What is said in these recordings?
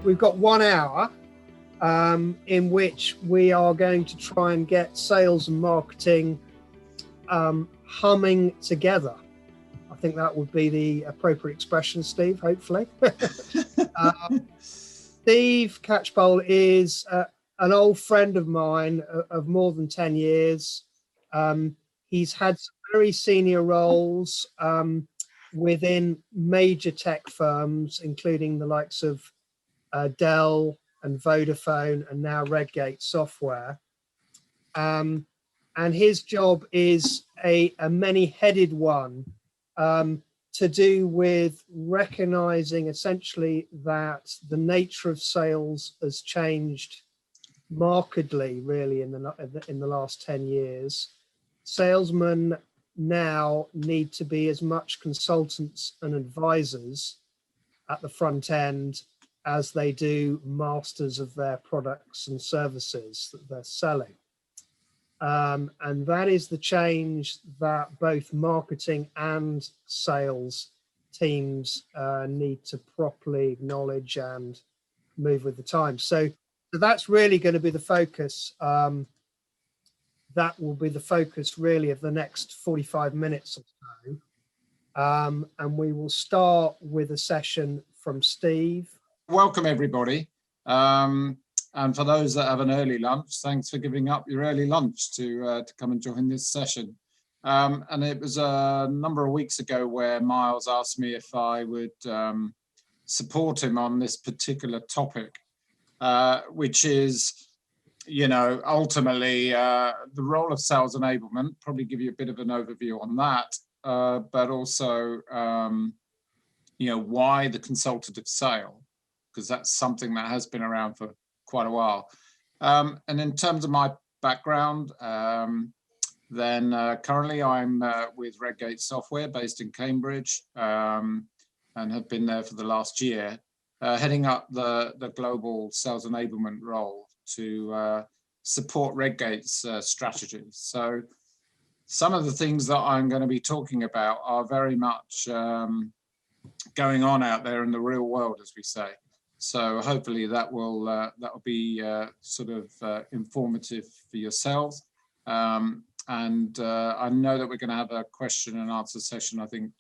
we've got 1 hour in which we are going to try and get sales and marketing humming together. I think that would be the appropriate expression, Steve, hopefully. Steve Catchpole is an old friend of mine of more than 10 years. He's had some very senior roles within major tech firms, including the likes of Dell and Vodafone and now Redgate Software. And his job is a many-headed one to do with recognizing essentially that the nature of sales has changed markedly, really, in the last 10 years. Salesmen now need to be as much consultants and advisors at the front end as they do masters of their products and services that they're selling. And that is the change that both marketing and sales teams need to properly acknowledge and move with the times. So that's really going to be the focus. That will be the focus really of the next 45 minutes or so. And we will start with a session from Steve. Welcome everybody. And for those that have an early lunch, thanks for giving up your early lunch to come and join this session. And it was a number of weeks ago where Miles asked me if I would support him on this particular topic, which is, you know, ultimately the role of sales enablement. Probably give you a bit of an overview on that, but also, you know, why the consultative sale, because that's something that has been around for quite a while. And in terms of my background, then currently I'm with Redgate Software based in Cambridge, and have been there for the last year, heading up the global sales enablement role to support Redgate's strategy. So some of the things that I'm going to be talking about are very much going on out there in the real world, as we say. So hopefully that will be sort of informative for yourselves. And I know that we're going to have a question and answer session, I think,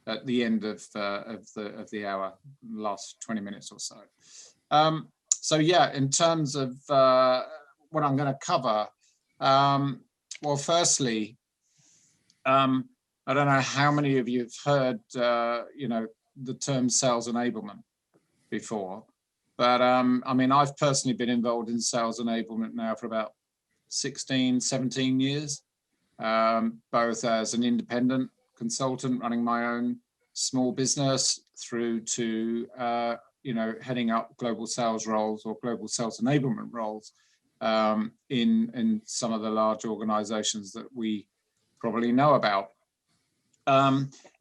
at the end of the hour, last 20 minutes or so. So yeah, in terms of what I'm going to cover, well, firstly, I don't know how many of you have heard, you know, the term sales enablement before, but I mean, I've personally been involved in sales enablement now for about 16, 17 years, both as an independent consultant running my own small business through to, you know, heading up global sales roles or global sales enablement roles in some of the large organizations that we probably know about.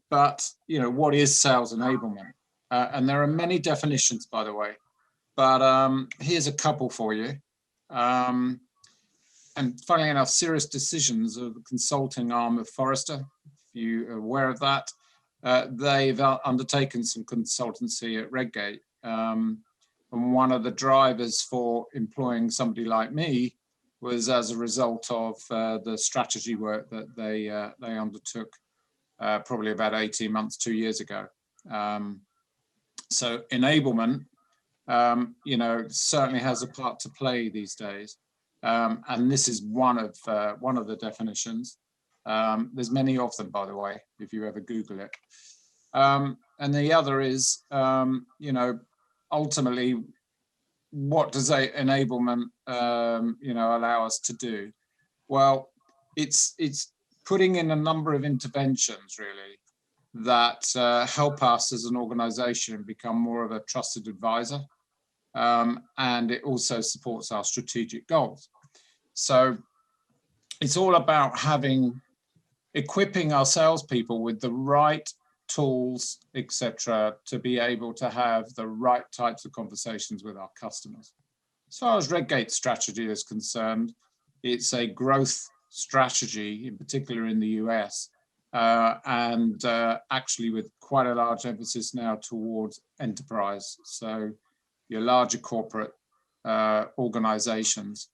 But, you know, what is sales enablement? And there are many definitions, by the way, but here's a couple for you. And funnily enough, Serious Decisions of the consulting arm of Forrester, if you're aware of that, they've undertaken some consultancy at Redgate. And one of the drivers for employing somebody like me was as a result of the strategy work that they undertook probably about 18 months, 2 years ago. So enablement, you know, certainly has a part to play these days, and this is one of the definitions. There's many of them, by the way, if you ever Google it. And the other is, you know, ultimately, what does enablement, you know, allow us to do? Well, it's putting in a number of interventions, really, that help us as an organization become more of a trusted advisor. And it also supports our strategic goals. So it's all about equipping our salespeople with the right tools, etc., to be able to have the right types of conversations with our customers. As far as Redgate's strategy is concerned, it's a growth strategy, in particular in the US, and actually with quite a large emphasis now towards enterprise. So your larger corporate organizations,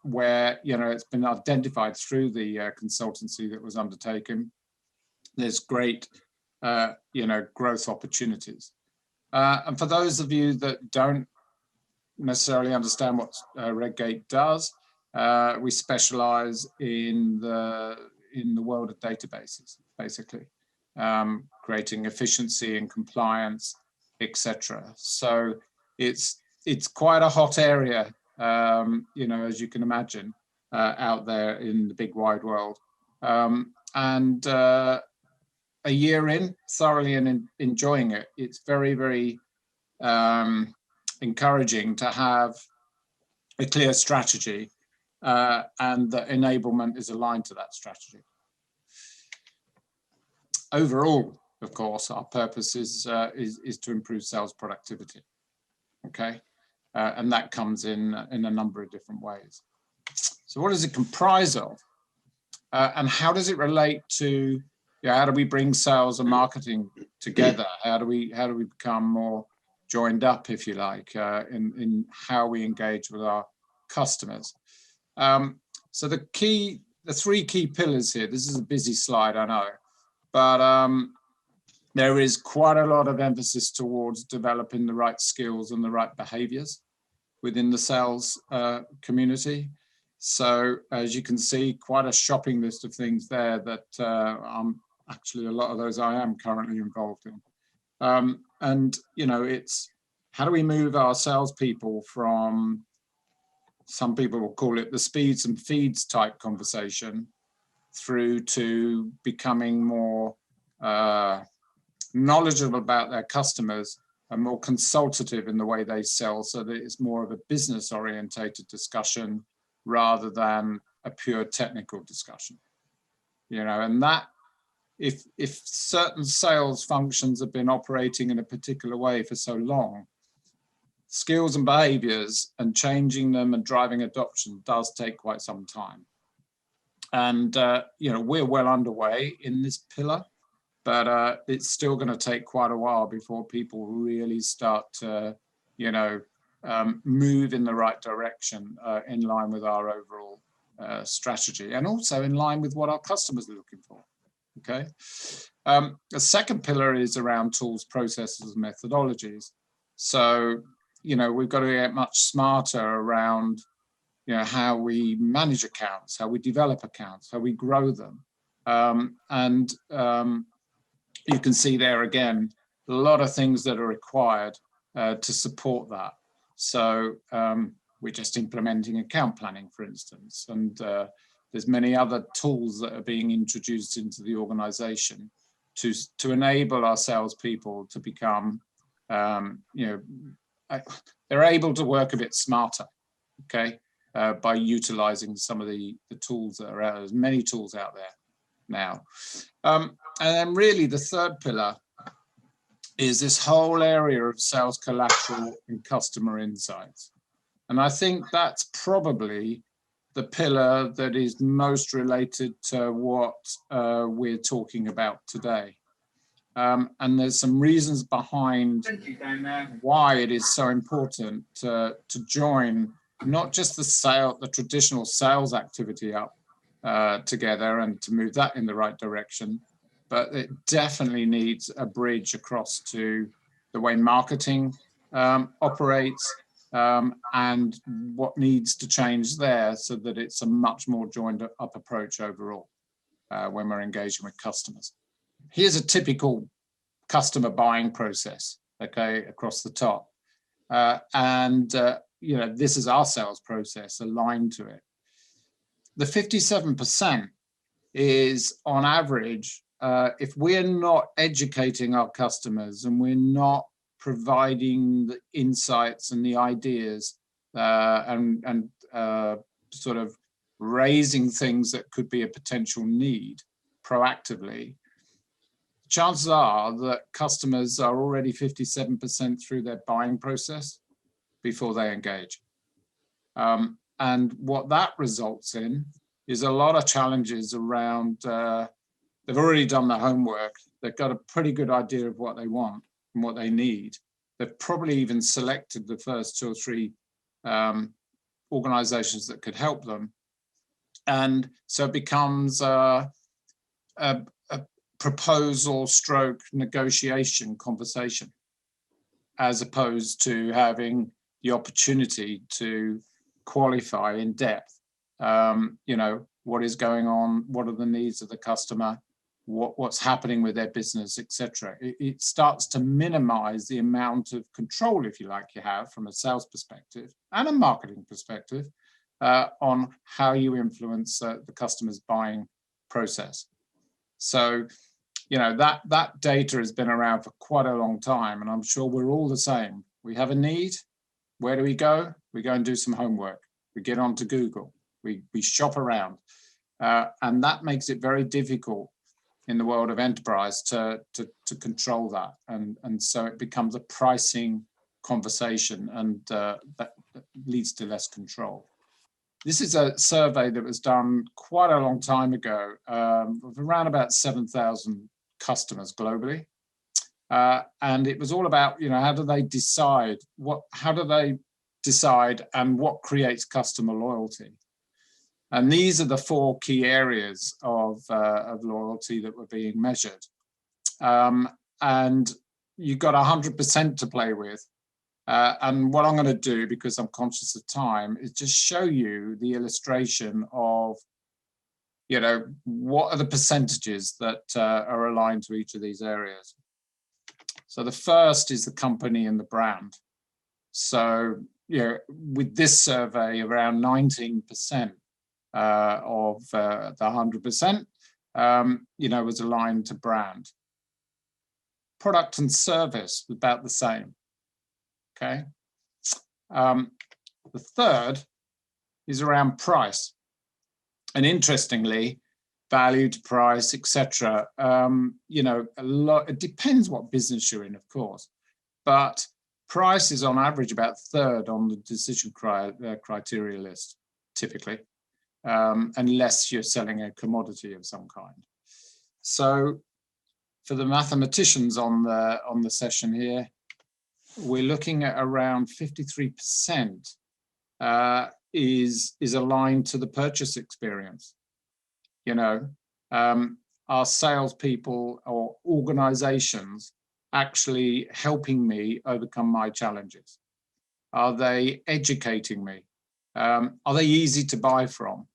where, you know, it's been identified through the consultancy that was undertaken. There's great, you know, growth opportunities. And for those of you that don't necessarily understand what Redgate does, we specialize in the world of databases, basically, creating efficiency and compliance, etc. So it's quite a hot area, you know, as you can imagine, out there in the big wide world. And a year in, thoroughly and enjoying it. It's very, very encouraging to have a clear strategy, and that enablement is aligned to that strategy. Overall, of course, our purpose is to improve sales productivity. Okay, and that comes in a number of different ways. So, what does it comprise of, and how does it relate to? How do we bring sales and marketing together? How do we become more joined up, if you like, in how we engage with our customers? So the three key pillars here. This is a busy slide, I know, but there is quite a lot of emphasis towards developing the right skills and the right behaviors within the sales community. So as you can see, quite a shopping list of things there that actually a lot of those I am currently involved in. And, you know, it's how do we move our salespeople from, some people will call it the speeds and feeds type conversation, through to becoming more knowledgeable about their customers and more consultative in the way they sell, so that it's more of a business orientated discussion rather than a pure technical discussion. You know, and that if certain sales functions have been operating in a particular way for so long, skills and behaviors and changing them and driving adoption does take quite some time. And, you know, we're well underway in this pillar, but it's still going to take quite a while before people really start to, you know, move in the right direction, in line with our overall strategy, and also in line with what our customers are looking for. Okay. The second pillar is around tools, processes, and methodologies. So, you know, we've got to get much smarter around, you know, how we manage accounts, how we develop accounts, how we grow them. And you can see there again, a lot of things that are required to support that. So we're just implementing account planning, for instance, and there's many other tools that are being introduced into the organization to enable our salespeople to become, you know, they're able to work a bit smarter, okay, by utilizing some of the tools that are out. There's many tools out there now. And then really the third pillar is this whole area of sales collateral and customer insights. And I think that's probably the pillar that is most related to what we're talking about today. And there's some reasons behind why it is so important to join not just the traditional sales activity up together and to move that in the right direction, but it definitely needs a bridge across to the way marketing operates, and what needs to change there so that it's a much more joined up approach overall when we're engaging with customers. Here's a typical customer buying process, okay, across the top. You know, this is our sales process aligned to it. The 57% is on average, if we're not educating our customers and we're not providing the insights and the ideas and sort of raising things that could be a potential need proactively, chances are that customers are already 57% through their buying process before they engage. And what that results in is a lot of challenges around, they've already done their homework, they've got a pretty good idea of what they want and what they need, They've probably even selected the first 2 or 3 organizations that could help them. And so it becomes a proposal stroke negotiation conversation, as opposed to having the opportunity to qualify in depth, what is going on, what are the needs of the customer, what's happening with their business, etc. It starts to minimize the amount of control, if you like, you have from a sales perspective and a marketing perspective on how you influence the customer's buying process. So, that data has been around for quite a long time, and I'm sure we're all the same. We have a need. Where do we go? We go and do some homework. We get onto Google. We shop around. And that makes it very difficult in the world of enterprise to control that. And so it becomes a pricing conversation, and that leads to less control. This is a survey that was done quite a long time ago, of around about 7,000 customers globally. And it was all about, how do they decide and what creates customer loyalty? And these are the 4 key areas of loyalty that were being measured. And you've got 100% to play with. And what I'm going to do, because I'm conscious of time, is just show you the illustration of, what are the percentages that are aligned to each of these areas. So the first is the company and the brand. So, with this survey, around 19% of the 100%, was aligned to brand. Product and service, about the same. Okay. The third is around price, and interestingly, value to price, etc. It depends what business you're in, of course, but price is on average about third on the decision criteria list, typically, unless you're selling a commodity of some kind. So, for the mathematicians on the session here, we're looking at around 53% is aligned to the purchase experience. Are salespeople or organizations actually helping me overcome my challenges? Are they educating me? Are they easy to buy from?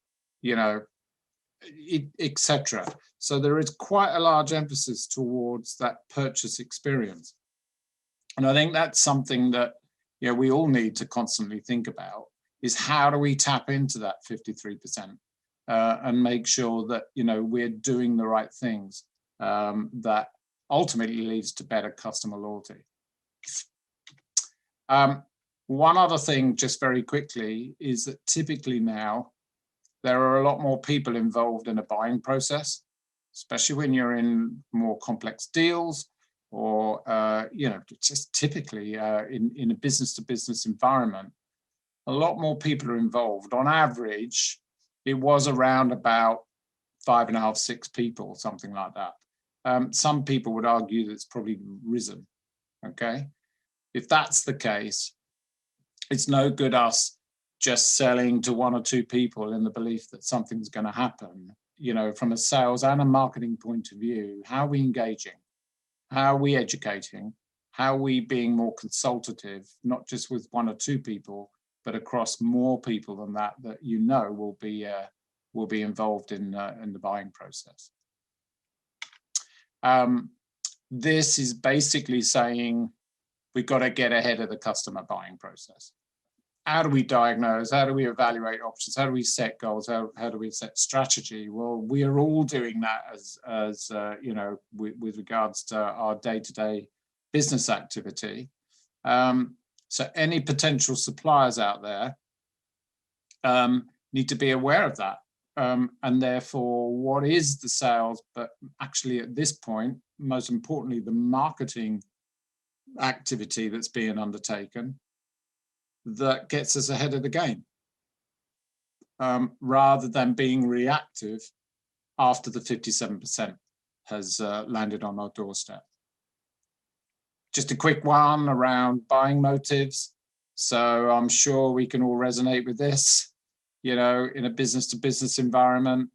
Etc. So there is quite a large emphasis towards that purchase experience. And I think that's something that we all need to constantly think about, is how do we tap into that 53% and make sure that we're doing the right things that ultimately leads to better customer loyalty. One other thing, just very quickly, is that typically now there are a lot more people involved in a buying process, especially when you're in more complex deals, or just typically in a business-to-business environment. A lot more people are involved. On average, it was around about 5.5, 6 people, something like that. Some people would argue that it's probably risen. Okay, if that's the case, it's no good us just selling to 1 or 2 people in the belief that something's going to happen. From a sales and a marketing point of view, how are we engaging? How are we educating? How are we being more consultative, not just with 1 or 2 people, but across more people than that will be involved in the buying process? This is basically saying we've got to get ahead of the customer buying process. How do we diagnose? How do we evaluate options? How do we set goals? How do we set strategy? Well, we are all doing that as with regards to our day-to-day business activity. So any potential suppliers out there need to be aware of that. And therefore, what is the sales? But actually, at this point, most importantly, the marketing activity that's being undertaken that gets us ahead of the game, rather than being reactive after the 57% has landed on our doorstep. Just a quick one around buying motives. So I'm sure we can all resonate with this, in a business to business environment.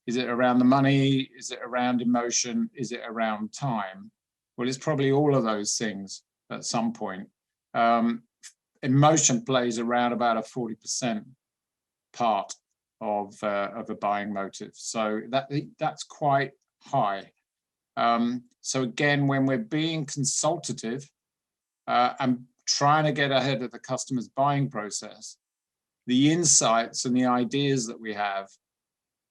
Is it around the money? Is it around emotion? Is it around time? Well, it's probably all of those things at some point. Emotion plays around about a 40% part of a buying motive. So that's quite high. So again, when we're being consultative and trying to get ahead of the customer's buying process, the insights and the ideas that we have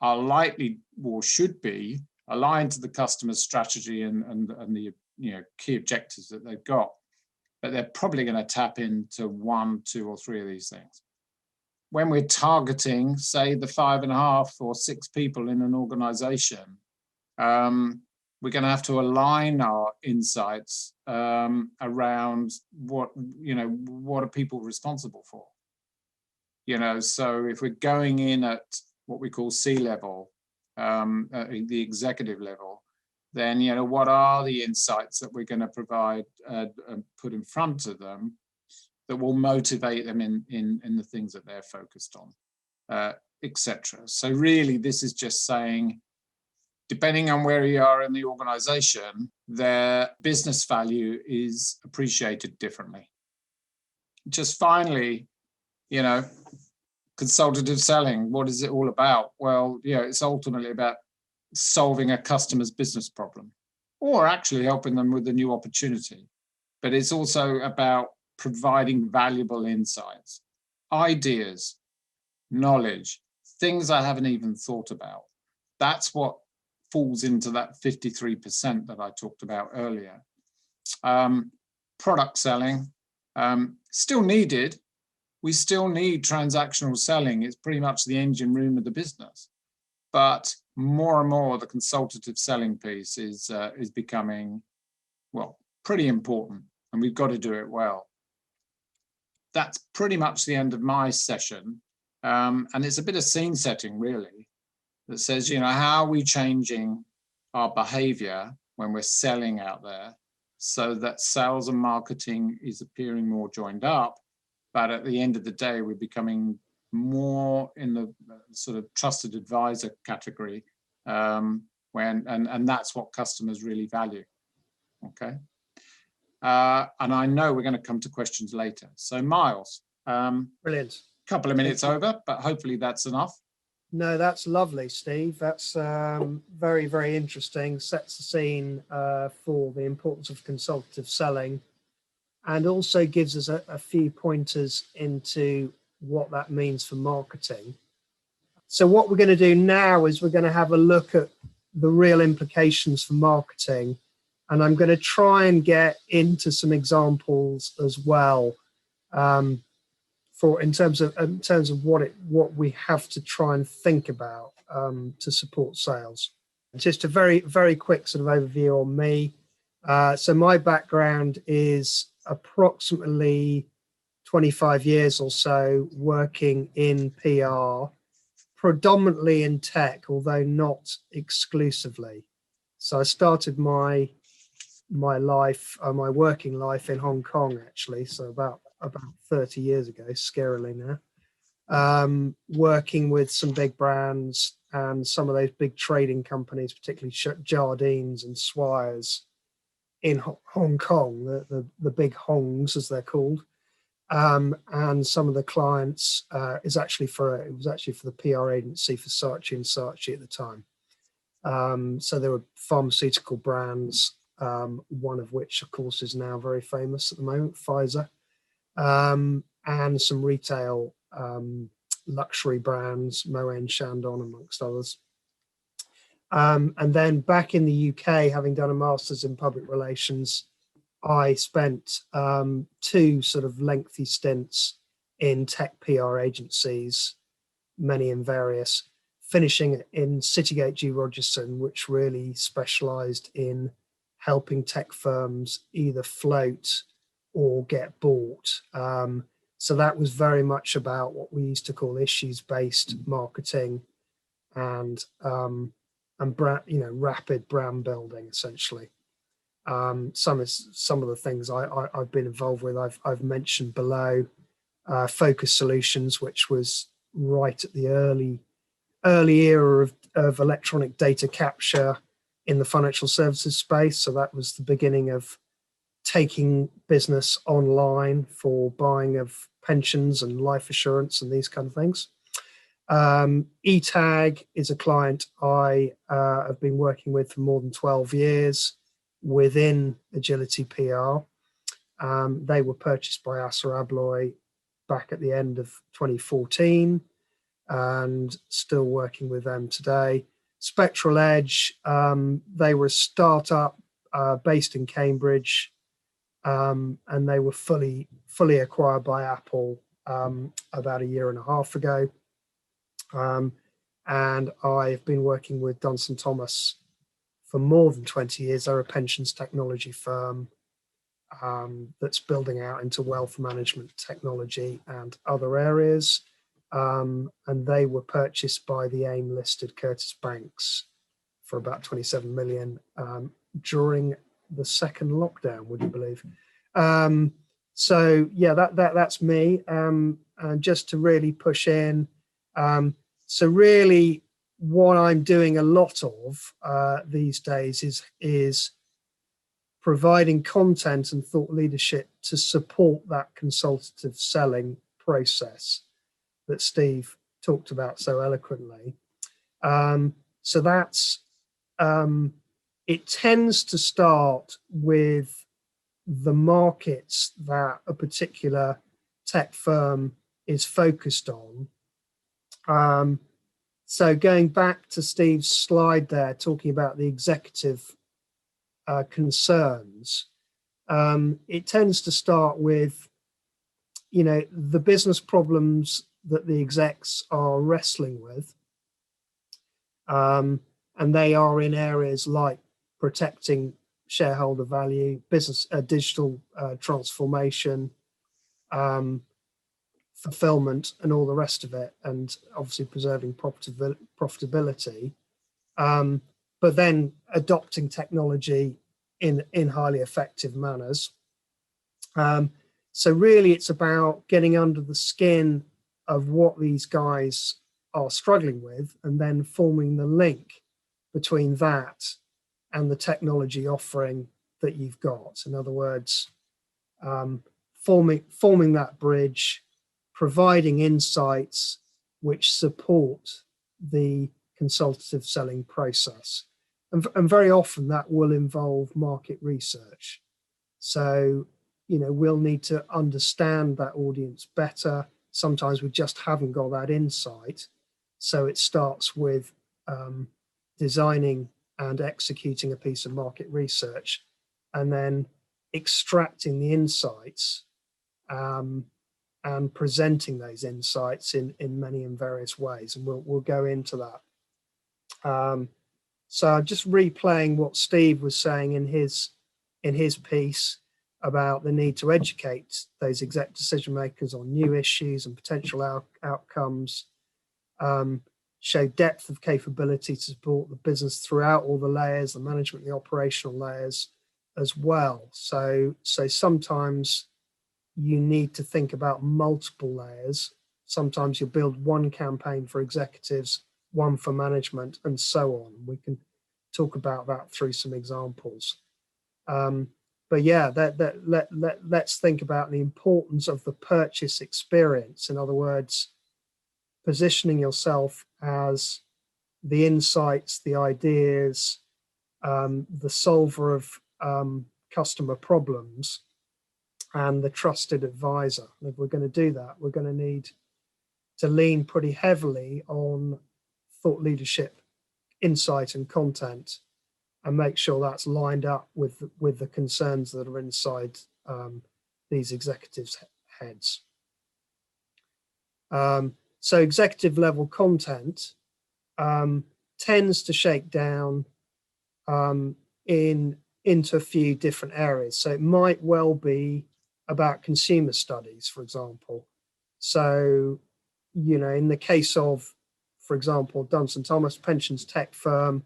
are likely or should be aligned to the customer's strategy and the key objectives that they've got. But they're probably going to tap into 1, 2, or 3 of these things. When we're targeting, say, the 5.5 or 6 people in an organization, we're going to have to align our insights around what are people responsible for. So if we're going in at what we call C-level, the executive level, then what are the insights that we're going to provide and put in front of them that will motivate them in the things that they're focused on, etc. So really, this is just saying, depending on where you are in the organization, their business value is appreciated differently. Just finally, consultative selling, what is it all about? Well, it's ultimately about solving a customer's business problem or actually helping them with a new opportunity. But it's also about providing valuable insights, ideas, knowledge, things I haven't even thought about. That's what falls into that 53% that I talked about earlier. Product selling, still needed. We still need transactional selling. It's pretty much the engine room of the business. But more and more, the consultative selling piece is becoming, well, pretty important, and we've got to do it well. That's pretty much the end of my session. And it's a bit of scene setting, really, that says, how are we changing our behavior when we're selling out there so that sales and marketing is appearing more joined up, but at the end of the day, we're becoming more in the sort of trusted advisor category, and that's what customers really value. Okay. And I know we're going to come to questions later. So Miles, Brilliant. Couple of minutes over, but hopefully that's enough. No, that's lovely, Steve. That's very, very interesting. Sets the scene for the importance of consultative selling, and also gives us a few pointers into what that means for marketing. So what we're going to do now is we're going to have a look at the real implications for marketing, and I'm going to try and get into some examples as well, in terms of what we have to try and think about to support sales. Just a very, very quick sort of overview on me. So my background is approximately 25 years or so working in PR, predominantly in tech, although not exclusively. So I started my working life in Hong Kong, actually, so about 30 years ago, scarily now, working with some big brands and some of those big trading companies, particularly Jardines and Swires in Hong Kong, the big Hongs as they're called. And some of the clients it was actually for the PR agency for Saatchi & Saatchi at the time. So there were pharmaceutical brands, one of which, of course, is now very famous at the moment, Pfizer, and some retail luxury brands, Moët & Chandon, amongst others. And then back in the UK, having done a master's in public relations, I spent 2 sort of lengthy stints in tech PR agencies, many and various, finishing in Citygate G. Rogerson, which really specialized in helping tech firms either float or get bought. So that was very much about what we used to call issues-based marketing and rapid brand building, essentially. Some of the things I've been involved with, I've mentioned below. Focus Solutions, which was right at the early era of electronic data capture in the financial services space. So that was the beginning of taking business online for buying of pensions and life assurance and these kind of things. eTag is a client I have been working with for more than 12 years within Agility PR. They were purchased by Assa Abloy back at the end of 2014 and still working with them today. Spectral Edge, they were a startup based in Cambridge, and they were fully acquired by Apple about a year and a half ago. And I've been working with Dunson Thomas for more than 20 years. They're a pensions technology firm that's building out into wealth management technology and other areas. And they were purchased by the AIM listed Curtis Banks for about 27 million during the second lockdown, would you believe? So yeah, that's me. And just to really push in. So really what I'm doing a lot of these days is providing content and thought leadership to support that consultative selling process that Steve talked about so eloquently. So that's, it tends to start with the markets that a particular tech firm is focused on. So going back to Steve's slide there, talking about the executive concerns, it tends to start with, the business problems that the execs are wrestling with. And they are in areas like protecting shareholder value, business, digital transformation, fulfillment, and all the rest of it, and obviously preserving profitability. But then adopting technology in highly effective manners. So really it's about getting under the skin of what these guys are struggling with and then forming the link between that and the technology offering that you've got. In other words, forming that bridge, providing insights which support the consultative selling process. And very often that will involve market research. So, we'll need to understand that audience better. Sometimes we just haven't got that insight. So it starts with designing and executing a piece of market research and then extracting the insights and presenting those insights in many and various ways. And we'll go into that. So I'm just replaying what Steve was saying in his piece about the need to educate those exec decision makers on new issues and potential outcomes, show depth of capability to support the business throughout all the layers, the management, the operational layers as well. So sometimes you need to think about multiple layers. Sometimes you build one campaign for executives, one for management, and so on. We can talk about that through some examples. But yeah, let's think about the importance of the purchase experience. In other words, positioning yourself as the insights, the ideas, the solver of customer problems, and the trusted advisor. And if we're going to do that, we're going to need to lean pretty heavily on thought leadership, insight, and content, and make sure that's lined up with the concerns that are inside these executives' heads. So executive level content tends to shake down into a few different areas. So it might well be about consumer studies, for example. So, in the case of, for example, Dunson Thomas pensions tech firm,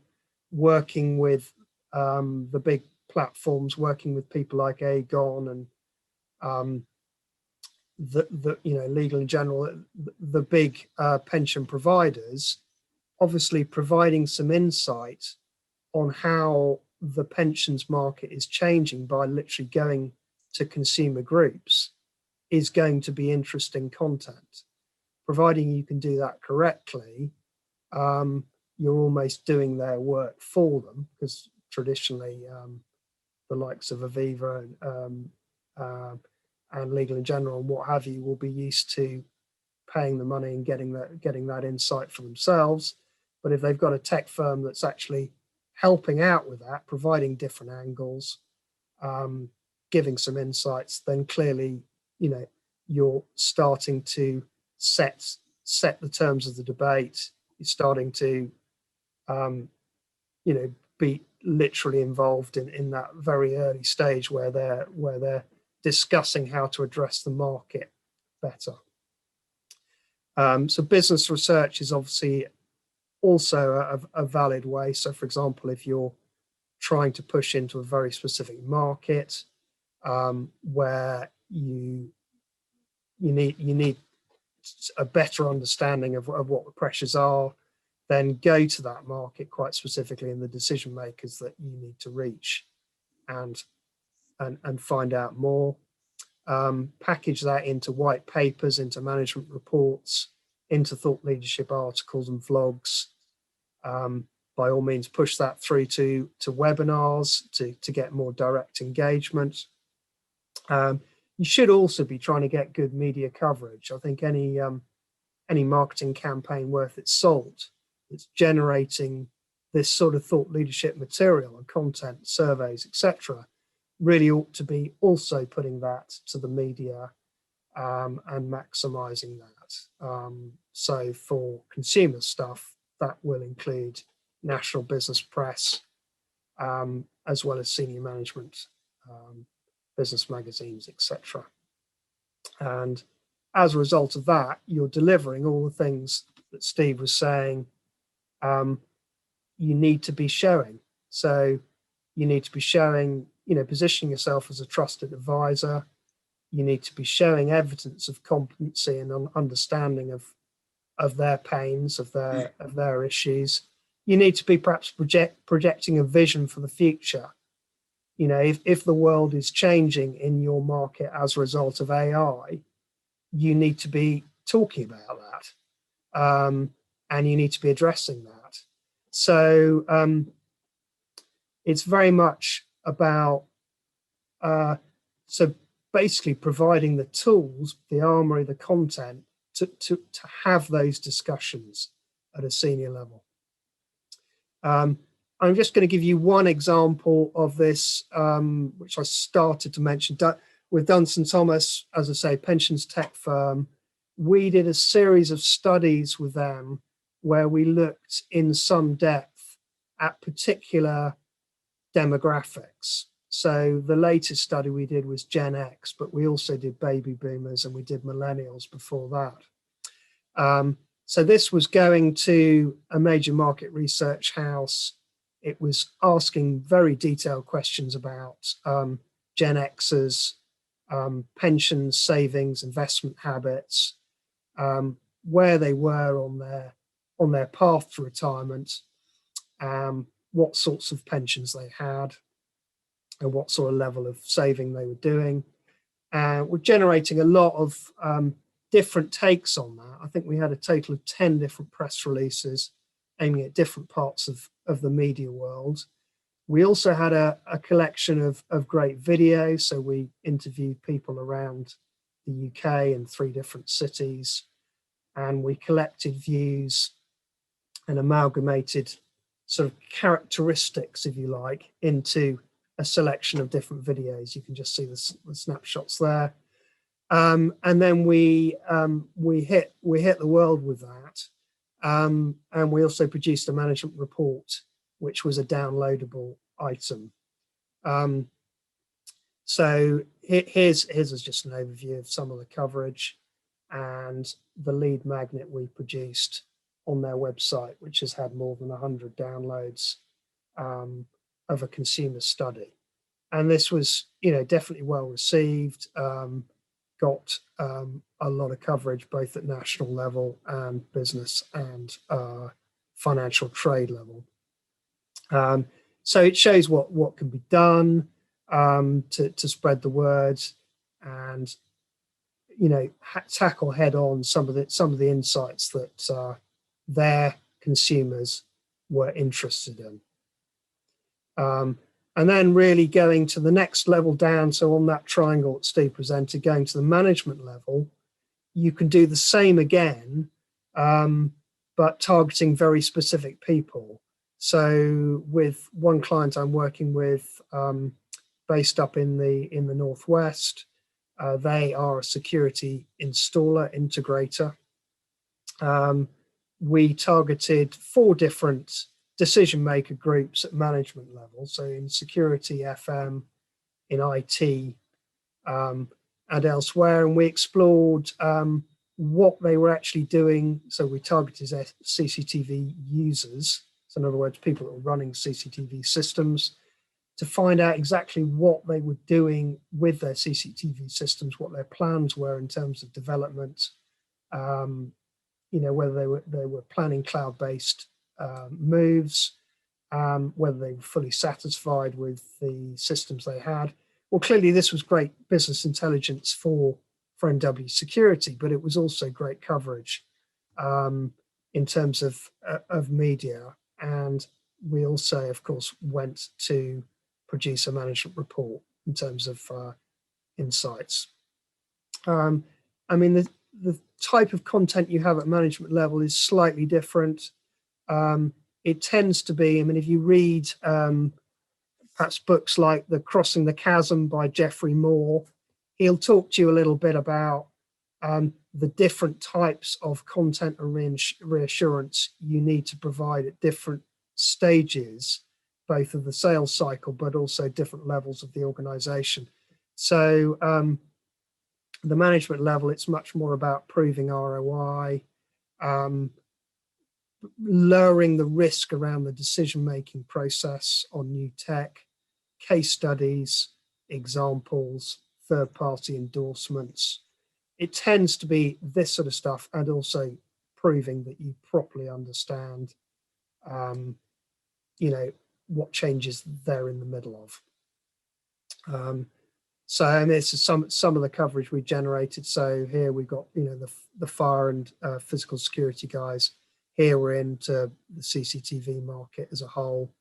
working with the big platforms, working with people like Aegon and the Legal in General, the big pension providers, obviously providing some insight on how the pensions market is changing by literally going to consumer groups is going to be interesting content. Providing you can do that correctly, you're almost doing their work for them, because traditionally the likes of Aviva and Legal in General and what have you will be used to paying the money and getting that insight for themselves. But if they've got a tech firm that's actually helping out with that, providing different angles, giving some insights, then clearly, you're starting to set the terms of the debate. You're starting to, be literally involved in that very early stage where they're discussing how to address the market better. So business research is obviously also a valid way. So, for example, if you're trying to push into a very specific market where you need a better understanding of what the pressures are, then go to that market quite specifically and the decision makers that you need to reach and find out more. Package that into white papers, into management reports, into thought leadership articles and vlogs. By all means, push that through to webinars to get more direct engagement. You should also be trying to get good media coverage. I think any marketing campaign worth its salt that's generating this sort of thought leadership material and content, surveys, etc., really ought to be also putting that to the media and maximizing that. So for consumer stuff, that will include national business press, as well as senior management, business magazines, etc. And as a result of that, you're delivering all the things that Steve was saying you need to be showing. So you need to be showing, positioning yourself as a trusted advisor. You need to be showing evidence of competency and understanding of their pains, of their issues. You need to be perhaps projecting a vision for the future. If the world is changing in your market as a result of AI, you need to be talking about that, and you need to be addressing that. So it's very much about so basically providing the tools, the armory, the content to have those discussions at a senior level. I'm just going to give you one example of this, which I started to mention. With Dunstan Thomas, as I say, pensions tech firm, we did a series of studies with them where we looked in some depth at particular demographics. So the latest study we did was Gen X, but we also did baby boomers and we did millennials before that. So this was going to a major market research house. It was asking very detailed questions about Gen Xers, pensions, savings, investment habits, where they were on their path to retirement, what sorts of pensions they had, and what sort of level of saving they were doing. We're generating a lot of different takes on that. I think we had a total of 10 different press releases aiming at different parts of the media world. We also had a collection of great videos. So we interviewed people around the UK in 3 different cities, and we collected views and amalgamated sort of characteristics, if you like, into a selection of different videos. You can just see the snapshots there. And then we hit the world with that. And we also produced a management report, which was a downloadable item. So here's just an overview of some of the coverage and the lead magnet we produced on their website, which has had more than 100 downloads of a consumer study. And this was, definitely well received, got a lot of coverage both at national level and business and financial trade level. So it shows what can be done to spread the word and tackle head on some of the insights that their consumers were interested in. And then really going to the next level down, so on that triangle that Steve presented, going to the management level, you can do the same again, but targeting very specific people. So with one client I'm working with, based up in the Northwest, they are a security installer, integrator. We targeted 4 different decision maker groups at management level, so in security, FM, in IT, and elsewhere, and we explored what they were actually doing. So we targeted CCTV users, so in other words, people that were running CCTV systems, to find out exactly what they were doing with their CCTV systems, what their plans were in terms of development, whether they were planning cloud-based moves, whether they were fully satisfied with the systems they had. Well, clearly this was great business intelligence for NW Security, but it was also great coverage in terms of media. And we also, of course, went to produce a management report in terms of insights. I mean, the type of content you have at management level is slightly different. It tends to be, I mean, if you read perhaps books like The Crossing the Chasm by Geoffrey Moore, he'll talk to you a little bit about the different types of content and reassurance you need to provide at different stages, both of the sales cycle, but also different levels of the organization. So the management level, it's much more about proving ROI, lowering the risk around the decision-making process on new tech, case studies, examples, third-party endorsements. It tends to be this sort of stuff, and also proving that you properly understand, what changes they're in the middle of. So, and this is some of the coverage we generated. So here we've got, the fire and physical security guys. Here we're into the CCTV market as a whole.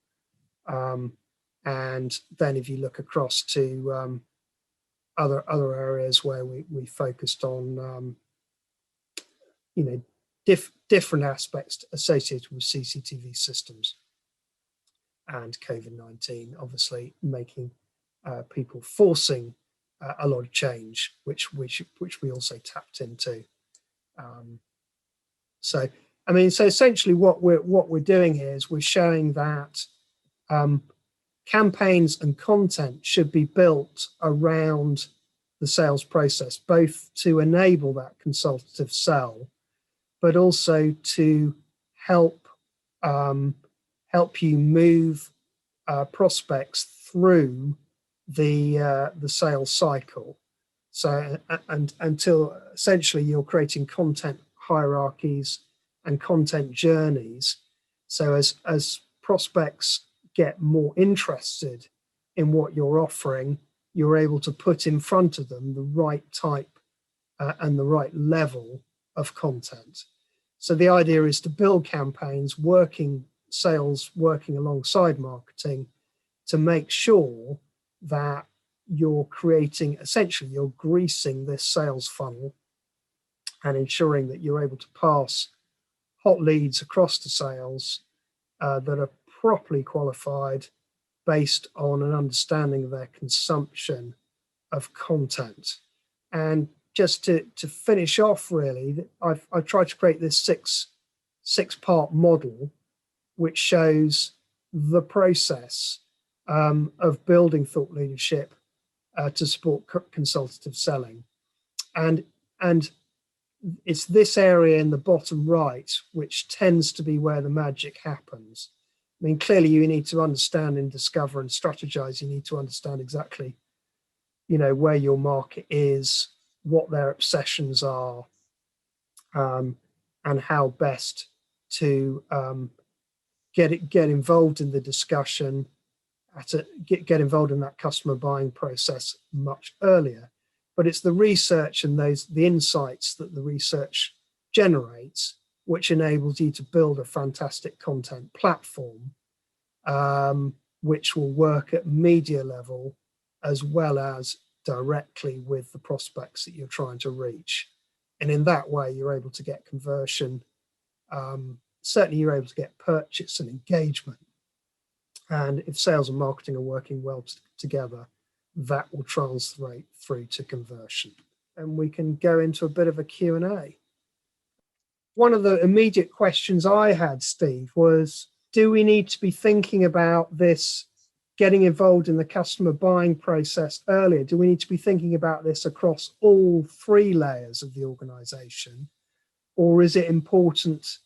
And then if you look across to other areas where we focused on, different aspects associated with CCTV systems and COVID-19, obviously making people forcing a lot of change, which we also tapped into. So essentially what we're doing here is we're showing that campaigns and content should be built around the sales process, both to enable that consultative sell, but also to help you move prospects through the sales cycle. So and until essentially you're creating content hierarchies and content journeys. So as prospects get more interested in what you're offering, you're able to put in front of them the right type and the right level of content. So the idea is to build campaigns, sales working alongside marketing, to make sure that you're you're greasing this sales funnel and ensuring that you're able to pass hot leads across to sales that are properly qualified based on an understanding of their consumption of content. And just to finish off, really, I've tried to create this six-part model which shows the process of building thought leadership to support consultative selling. And it's this area in the bottom right which tends to be where the magic happens, mean, clearly you need to understand and discover and strategize. You need to understand exactly, where your market is, what their obsessions are, and how best to get involved in the discussion, get involved in that customer buying process much earlier. But it's the research and the insights that the research generates, which enables you to build a fantastic content platform, which will work at media level as well as directly with the prospects that you're trying to reach. And in that way, you're able to get conversion. Certainly, you're able to get purchase and engagement. And if sales and marketing are working well together, that will translate through to conversion. And we can go into a bit of a Q&A. One of the immediate questions I had, Steve, was, do we need to be thinking about this, getting involved in the customer buying process earlier? Do we need to be thinking about this across all 3 layers of the organization? Or is it important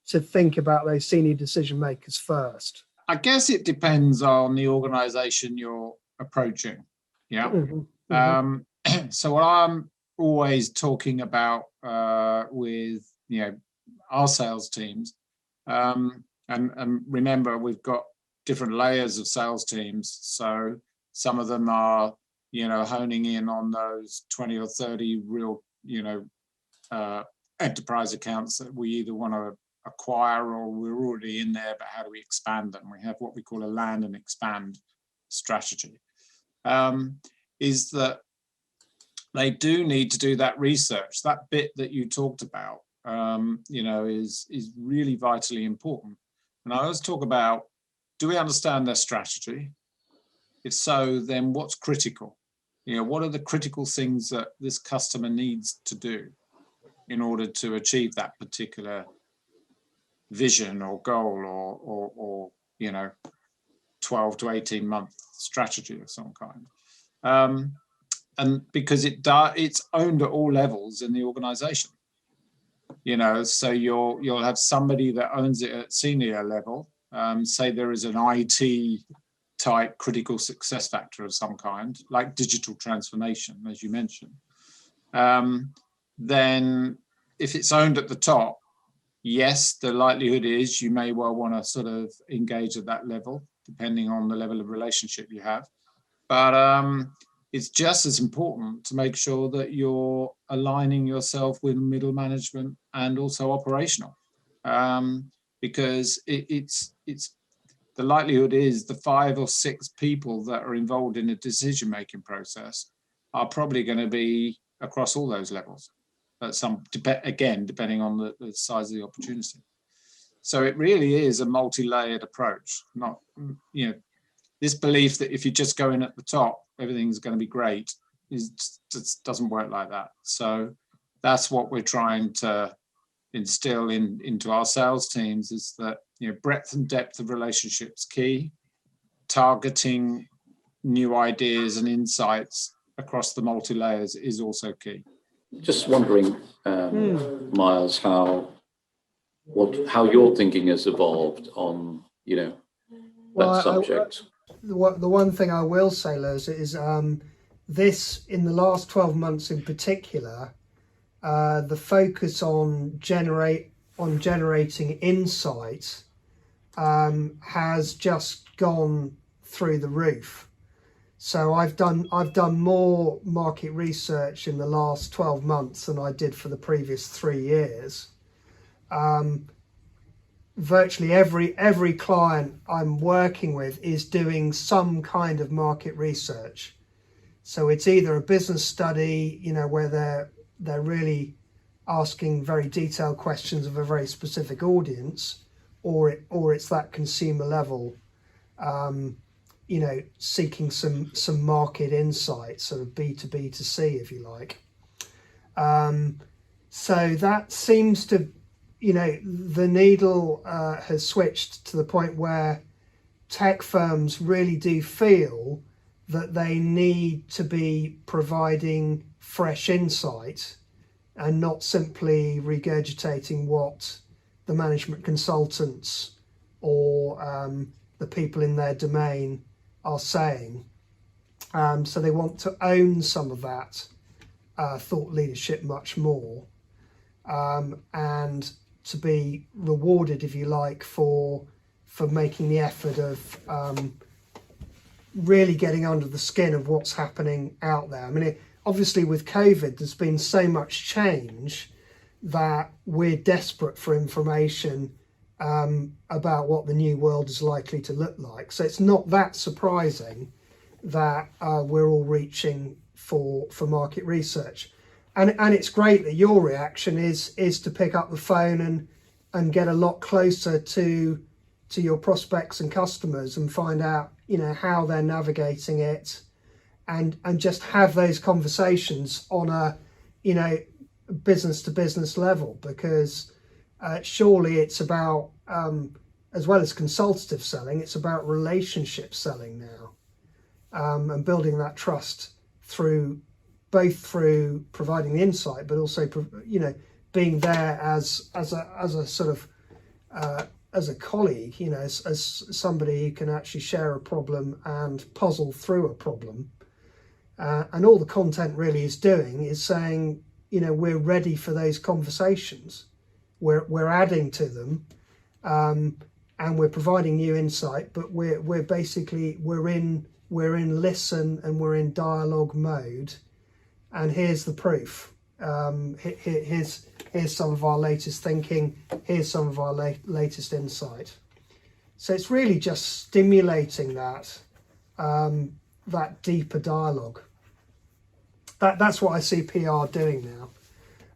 to think about those senior decision makers first? I guess it depends on the organization you're approaching. Yeah. Mm-hmm. So what I'm always talking about with our sales teams, and remember, we've got different layers of sales teams. So some of them are honing in on those 20 or 30 real enterprise accounts that we either want to acquire or we're already in there, but how do we expand them? We have what we call a land and expand strategy. Is that they do need to do that research. That bit that you talked about, is really vitally important. And I always talk about, do we understand their strategy? If so, then what's critical? What are the critical things that this customer needs to do in order to achieve that particular vision or goal or 12 to 18 month strategy of some kind. And because it's owned at all levels in the organization. So you'll have somebody that owns it at senior level. Say there is an IT type critical success factor of some kind, like digital transformation, as you mentioned. Then if it's owned at the top, yes, the likelihood is you may well want to sort of engage at that level, depending on the level of relationship you have. But it's just as important to make sure that you're aligning yourself with middle management and also operational, because it's the likelihood is the 5 or 6 people that are involved in a decision-making process are probably going to be across all those levels. Depending on the size of the opportunity. So it really is a multi-layered approach, not, this belief that if you just go in at the top, everything's going to be great, just doesn't work like that. So that's what we're trying to instill into our sales teams, is that, breadth and depth of relationships key, targeting new ideas and insights across the multi-layers is also key. Just wondering, Miles, how your thinking has evolved on, that subject. The one thing I will say, Liz, is this, in the last 12 months in particular, the focus on generating insight has just gone through the roof. So I've done more market research in the last 12 months than I did for the previous 3 years. Virtually every client I'm working with is doing some kind of market research. So it's either a business study, where they're really asking very detailed questions of a very specific audience, or it's that consumer level, seeking some market insights, sort of B2B to C, if you like. So that seems to, the needle has switched to the point where tech firms really do feel that they need to be providing fresh insight and not simply regurgitating what the management consultants or the people in their domain are saying. So they want to own some of that thought leadership much more, and to be rewarded, if you like, for making the effort of really getting under the skin of what's happening out there. I mean, obviously with COVID, there's been so much change that we're desperate for information about what the new world is likely to look like. So it's not that surprising that we're all reaching for market research. And it's great that your reaction is to pick up the phone and get a lot closer to your prospects and customers and find out, how they're navigating it, and just have those conversations on a, business to business level, because surely it's about, as well as consultative selling, it's about relationship selling now, and building that trust both through providing the insight, but also, being there as a sort of, as a colleague, as somebody who can actually share a problem and puzzle through a problem. And all the content really is doing is saying, we're ready for those conversations. We're adding to them, and we're providing new insight, but we're basically in listen and we're in dialogue mode. And here's the proof. Here's some of our latest thinking. Here's some of our latest insight. So it's really just stimulating that deeper dialogue. That's what I see PR doing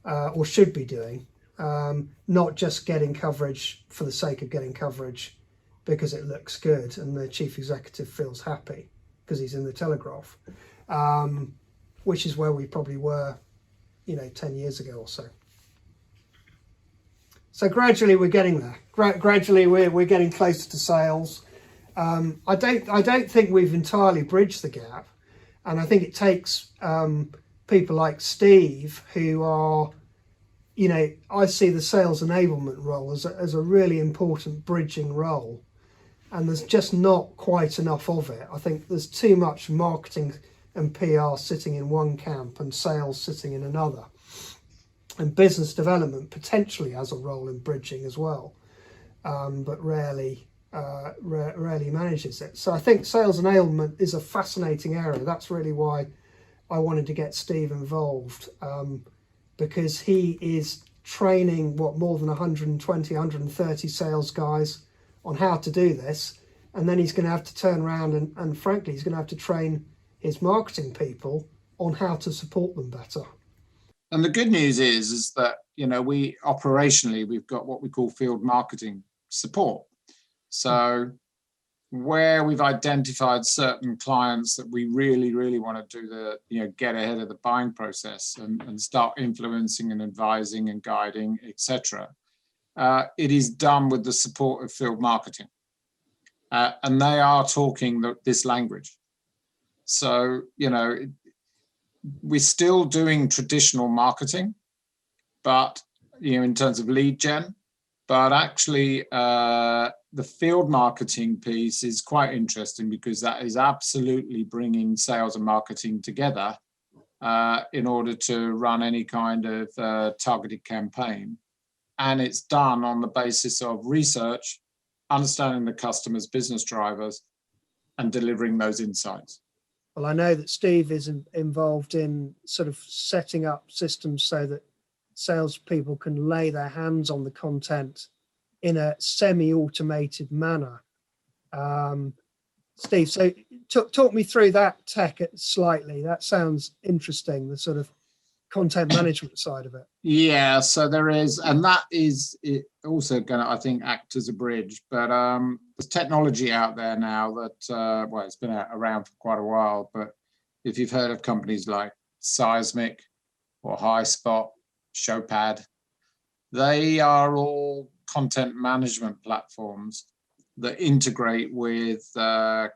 now, or should be doing. Not just getting coverage for the sake of getting coverage because it looks good and the chief executive feels happy because he's in the Telegraph, which is where we probably were, 10 years ago or so. So gradually we're getting there. Gradually we're getting closer to sales. I don't think we've entirely bridged the gap, and I think it takes people like Steve who are, I see the sales enablement role as a really important bridging role, and there's just not quite enough of it. I think there's too much marketing and PR sitting in one camp and sales sitting in another. And business development potentially has a role in bridging as well, but rarely manages it. So I think sales enablement is a fascinating area. That's really why I wanted to get Steve involved, because he is training more than 120, 130 sales guys on how to do this. And then he's going to have to turn around and frankly, he's going to have to train his marketing people on how to support them better. And the good news is that, we operationally, we've got what we call field marketing support. So where we've identified certain clients that we really, really want to do get ahead of the buying process and start influencing and advising and guiding, etc. It is done with the support of field marketing. And they are talking this language. So, we're still doing traditional marketing, but, in terms of lead gen, but actually the field marketing piece is quite interesting because that is absolutely bringing sales and marketing together in order to run any kind of targeted campaign. And it's done on the basis of research, understanding the customer's business drivers, and delivering those insights. Well, I know that Steve is involved in sort of setting up systems so that salespeople can lay their hands on the content in a semi-automated manner. Steve, so talk me through that tech slightly. That sounds interesting, the sort of content management side of it. Yeah, so there is, and that is also going to, I think, act as a bridge. But there's technology out there now that, it's been around for quite a while. But if you've heard of companies like Seismic or HighSpot, Showpad, they are all content management platforms that integrate with, the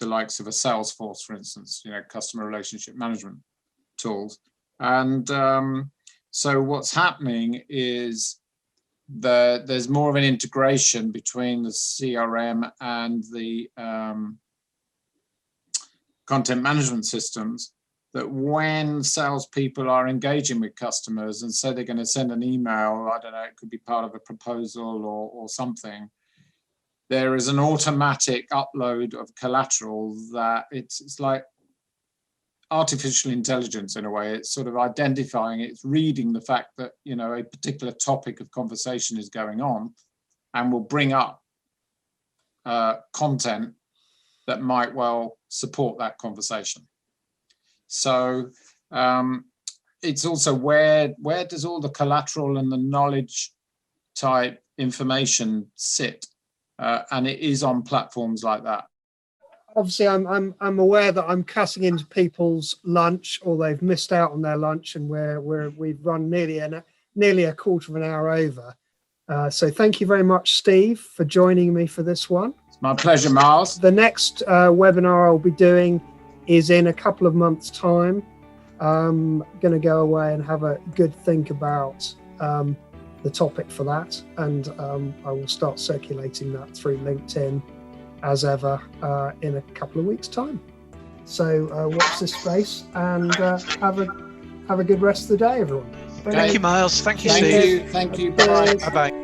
likes of a Salesforce, for instance, customer relationship management tools. And so what's happening is there's more of an integration between the CRM and the content management systems, that when salespeople are engaging with customers and say they're going to send an email, I don't know, it could be part of a proposal or something, there is an automatic upload of collateral that it's like artificial intelligence in a way. It's sort of identifying, it's reading the fact that, you know, a particular topic of conversation is going on, and will bring up content that might well support that conversation. So it's also where does all the collateral and the knowledge type information sit? And it is on platforms like that. Obviously, I'm aware that I'm cutting into people's lunch, or they've missed out on their lunch, and we've run nearly a quarter of an hour over. So thank you very much, Steve, for joining me for this one. It's my pleasure, Miles. The next webinar I'll be doing is in a couple of months' time. I'm going to go away and have a good think about the topic for that, and I will start circulating that through LinkedIn as ever in a couple of weeks' time. So watch this space, and have a good rest of the day, everyone. Thank you, Miles. Thank you, Steve. Thank you. Bye. Bye-bye.